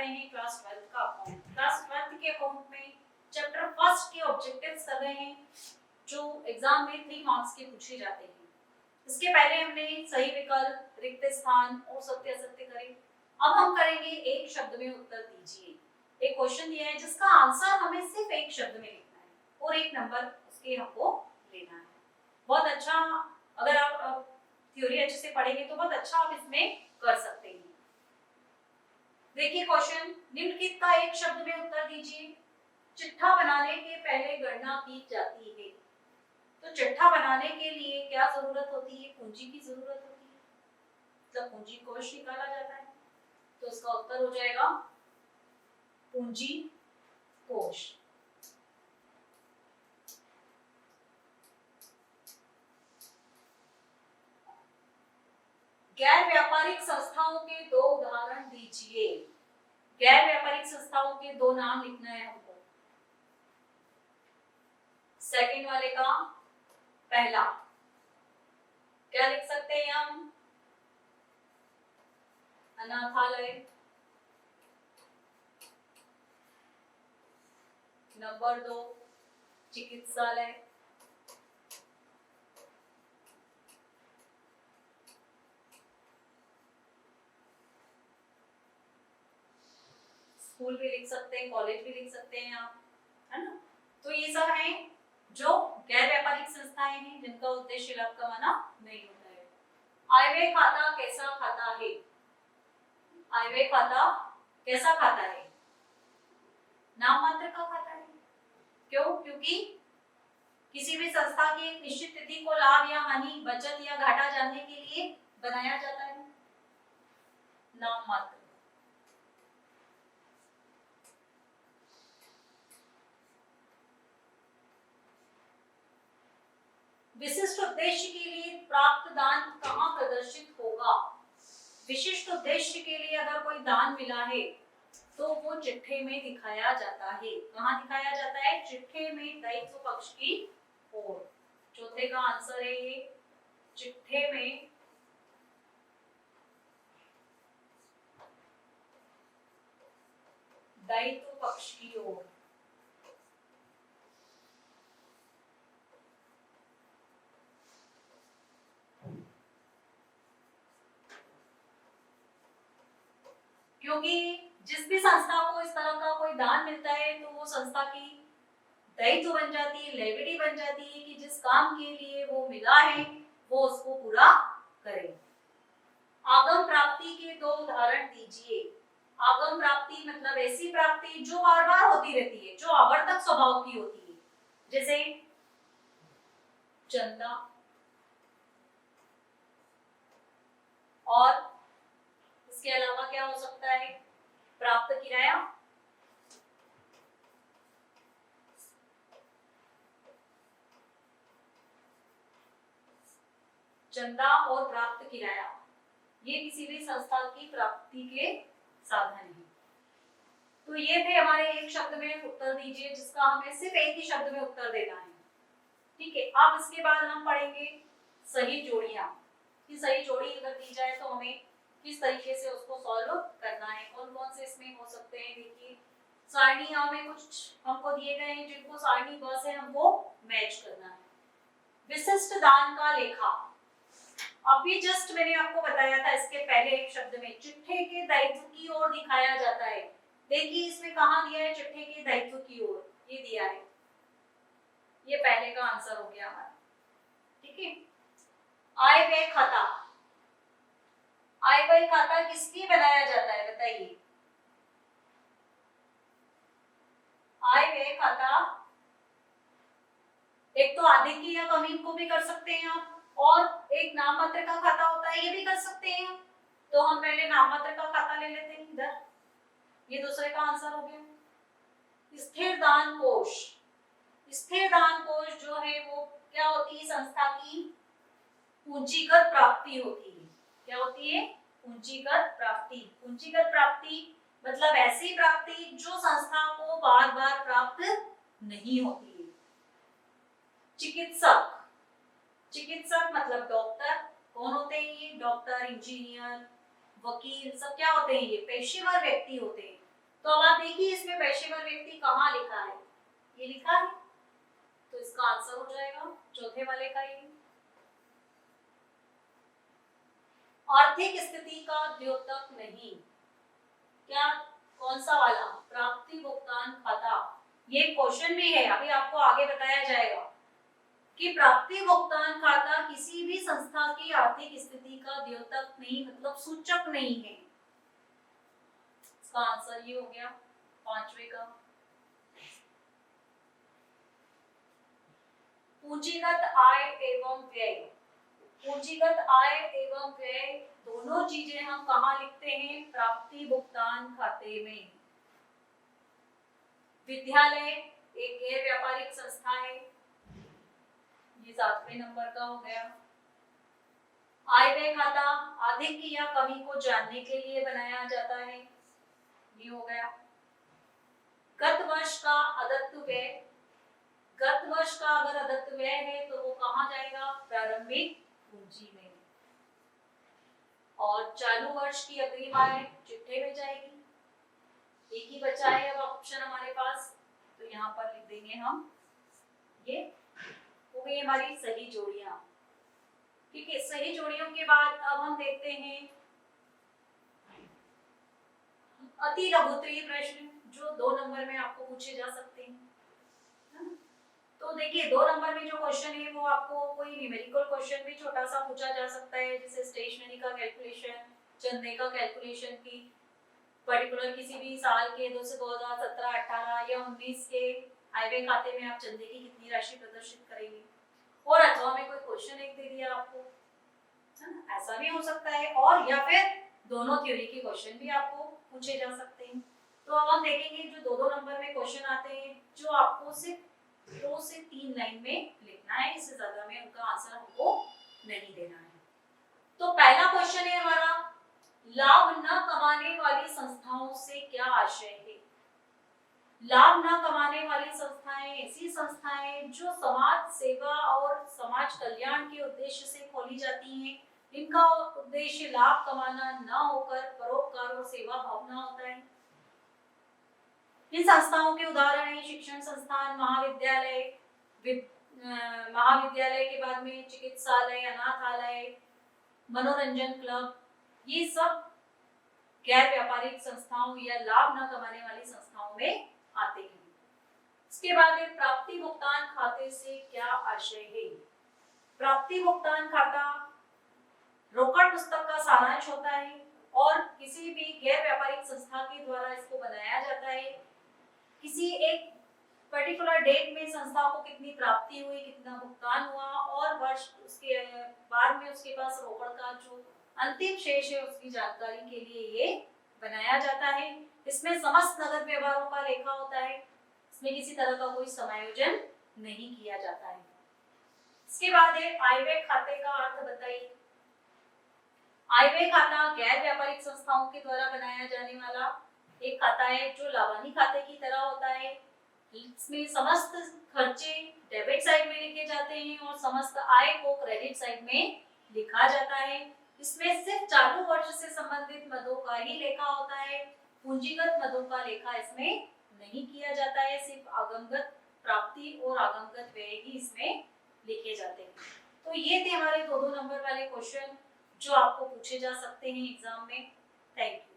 रहे हैं class 12th का अकाउंट। क्लास 12th के अकाउंट में चैप्टर फर्स्ट के ऑब्जेक्टिव्स कर रहे हैं जो एग्जाम में 3 मार्क्स के पूछे जाते हैं। इसके पहले हमने सही विकल्प, रिक्त स्थान और सत्य असत्य करे। अब हम करेंगे एक शब्द में उत्तर दीजिए। एक क्वेश्चन दिया है जिसका आंसर हमें सिर्फ एक शब्द में लिखना है और 1 नंबर उसके हमको लेना है। बहुत अच्छा, अगर आप थ्योरी अच्छे से पढ़ेंगे तो बहुत अच्छा आप इसमें कर सकते हैं। देखिए क्वेश्चन, निम्नलिखित का एक शब्द में उत्तर दीजिए। चिट्ठा बनाने के पहले गणना की जाती है। तो चिट्ठा बनाने के लिए क्या जरूरत होती है? पूंजी की जरूरत होती है, मतलब पूंजी कोष निकाला जाता है। तो इसका उत्तर हो जाएगा पूंजी कोष। गैर व्यापारिक संस्थाओं के 2 उदाहरण दीजिए। गैर व्यापारिक संस्थाओं के 2 नाम लिखना है हमको। सेकंड वाले का पहला क्या लिख सकते हैं हम? अनाथालय। नंबर 2 चिकित्सालय। स्कूल भी लिख सकते हैं, कॉलेज भी लिख सकते हैं आप, है ना। तो ये सब हैं जो गैर व्यापारिक संस्थाएं हैं जिनका उद्देश्य लाभ कमाना नहीं होता है। आयव्यय खाता कैसा खाता है? आयव्यय खाता कैसा खाता है? नाम मात्र का खाता है। क्यों? क्योंकि किसी भी संस्था की एक निश्चित तिथि को लाभ या हानि, बचत या घाटा जानने के लिए बनाया जाता है। नाम मात्र। विशिष्ट उद्देश्य के लिए प्राप्त दान कहाँ प्रदर्शित होगा? विशिष्ट उद्देश्य के लिए अगर कोई दान मिला है तो वो चिट्ठे में दिखाया जाता है। कहाँ दिखाया जाता है? चिट्ठे में दायित्व पक्ष की ओर। चौथे का आंसर है ये, चिट्ठे में दायित्व पक्ष की ओर। क्योंकि जिस भी संस्था को इस तरह का कोई दान मिलता है तो वो संस्था की दायित्व बन जाती है, लायबिलिटी बन जाती है कि जिस काम के लिए वो मिला है वो उसको पूरा करे। आगम प्राप्ति के 2 उदाहरण दीजिए। आगम प्राप्ति मतलब ऐसी प्राप्ति जो बार बार होती रहती है, जो आवर्तक स्वभाव की होती है, जैसे चंदा और इसके अलावा क्या हो सकता है? प्राप्त किराया, चंदा और प्राप्त किराया, ये किसी भी संस्था की प्राप्ति के साधन हैं। तो ये थे हमारे एक शब्द में उत्तर दीजिए जिसका हमें सिर्फ एक ही शब्द में उत्तर देना है। ठीक है, अब इसके बाद हम पढ़ेंगे सही जोड़ियां कि सही जोड़ी अगर दी जाए तो हमें किस तरीके से उसको सॉल्व करना है, कौन कौन से इसमें हो सकते हैं। देखिए सारणी आ में कुछ हमको दिए गए हैं जिनको सारणी ब से हमको मैच करना है। विशिष्ट दान का लेखा, अभी जस्ट मैंने आपको बताया था इसके पहले एक शब्द में, चिट्ठे के दायित्व की ओर दिखाया जाता है। देखिए इसमें कहां दिया है? चिट्ठे के दायित्व की ओर, ये दिया है। ये पहले का आंसर हो गया हमारा। ठीक है, आय व्यय खाता, आय व्यय खाता किसलिए बनाया जाता है बताइए? आय व्यय खाता एक तो अधिक या कमी को भी कर सकते हैं आप, और एक नाम मात्र का खाता होता है, ये भी कर सकते हैं। तो हम पहले नाम मात्र का खाता ले लेते हैं इधर, ये दूसरे का आंसर हो गया। स्थिर दान कोष, स्थिर दान कोष जो है वो क्या होती है? संस्था की पूंजीगत प्राप्ति होती है। क्या होती है? पूंजीगत प्राप्ति। पूंजीगत प्राप्ति मतलब ऐसी प्राप्ति जो संस्था को बार बार प्राप्त नहीं होती है। चिकित्सक, चिकित्सक मतलब डॉक्टर। कौन होते हैं ये? डॉक्टर, इंजीनियर, वकील, सब क्या होते हैं? ये पेशेवर व्यक्ति होते हैं। तो अब आप देखिए इसमें पेशेवर व्यक्ति कहाँ लिखा है, ये लिखा है, तो इसका आंसर हो जाएगा चौथे वाले का ये। आर्थिक स्थिति का द्योतक नहीं, क्या कौन सा वाला, प्राप्ति भुगतान खाता। ये क्वेश्चन भी है, अभी आपको आगे बताया जाएगा कि प्राप्ति भुगतान खाता किसी भी संस्था की आर्थिक स्थिति का द्योतक नहीं, मतलब सूचक नहीं है। इसका आंसर ये हो गया पांचवे का। पूंजीगत आय एवं व्यय, पूंजीगत आय एवं व्यय दोनों चीजें हम कहाँ लिखते हैं, प्राप्ति भुगतान खाते में। विद्यालय एक गैर व्यापारिक संस्था है, ये 7वें नंबर का हो गया। आय व्यय खाता अधिक या कमी को जानने के लिए बनाया जाता है, ये हो गया। गत वर्ष का अदत्त व्यय, गत वर्ष का अगर अदत्त व्यय है तो वो कहाँ जाएगा, प्रारंभिक पूंजी में। और चालू वर्ष की अग्रिम आय चिट्ठे में जाएगी। एक ही बचा है अब ऑप्शन हमारे पास, तो यहाँ पर लिख देंगे हम, ये हो गई हमारी सही जोड़ियां। ठीक है, सही जोड़ियों के बाद अब हम देखते हैं अति लघुत्तरीय प्रश्न जो 2 नंबर में आपको पूछे जा सकते हैं। तो देखिए 2 नंबर में जो क्वेश्चन है वो आपको कोई न्यूमेरिकल क्वेश्चन भी छोटा सा पूछा जा सकता है, जैसे स्टेशनरी का कैलकुलेशन, चंदे का कैलकुलेशन की पर्टिकुलर किसी भी साल के 2017, 18 या 19 के हाईवे खाते में आप चंदे की कितनी राशि प्रदर्शित करेंगे, और अथवा में कोई क्वेश्चन एक दे दिया आपको, ऐसा भी हो सकता है। और या फिर दोनों थ्योरी के क्वेश्चन भी आपको पूछे जा सकते हैं। तो अब हम देखेंगे जो 2-2 नंबर में क्वेश्चन आते हैं जो आपको सिर्फ 2 से 3 लाइन में लिखना है, इससे ज्यादा में उनका आंसर हमको नहीं देना है। तो पहला क्वेश्चन है हमारा, लाभ न कमाने वाली संस्थाओं से क्या आशय है। लाभ न कमाने वाली संस्थाएं ऐसी संस्थाएं जो समाज सेवा और समाज कल्याण के उद्देश्य से खोली जाती हैं। इनका उद्देश्य लाभ कमाना न होकर परोपकार और सेवा भावना होता है। इन संस्थाओं के उदाहरण हैं शिक्षण संस्थान, महाविद्यालय, महाविद्यालय के बाद में चिकित्सालय, अनाथालय, मनोरंजन क्लब, ये सब गैर व्यापारिक संस्थाओं या लाभ न कमाने वाली संस्थाओं में आते हैं। इसके बाद एक प्राप्ति भुगतान खाते से क्या आशय है। प्राप्ति भुगतान खाता रोकड़ पुस्तक का सारांश होता है और किसी भी गैर व्यापारिक संस्था के द्वारा इसको बनाया जाता है। किसी एक पर्टिकुलर डेट में संस्था को कितनी प्राप्ति हुई, कितना भुगतान हुआ और वर्ष उसके बाद में उसके पास रोकड़ का जो अंतिम शेष है उसकी जानकारी के लिए ये बनाया जाता है। इसमें समस्त नगद व्यवहारों का लेखा होता है, इसमें किसी तरह का कोई समायोजन नहीं किया जाता है। इसके बाद है आय व्यय खाते का अर्थ बताइए। आय व्यय खाता गैर व्यापारिक संस्थाओं के द्वारा बनाया जाने वाला एक खाता है जो लाभानी खाते की तरह होता है। इसमें समस्त खर्चे डेबिट साइड में लिखे जाते हैं और समस्त आय को क्रेडिट साइड में लिखा जाता है। इसमें सिर्फ चालू वर्ष से संबंधित मदों का ही लेखा होता है, पूंजीगत मदों का लेखा इसमें नहीं किया जाता है। सिर्फ आगमगत प्राप्ति और आगमगत व्यय ही इसमें लिखे जाते हैं। तो ये थे हमारे 2-2 नंबर वाले क्वेश्चन जो आपको पूछे जा सकते हैं एग्जाम में। Thank you.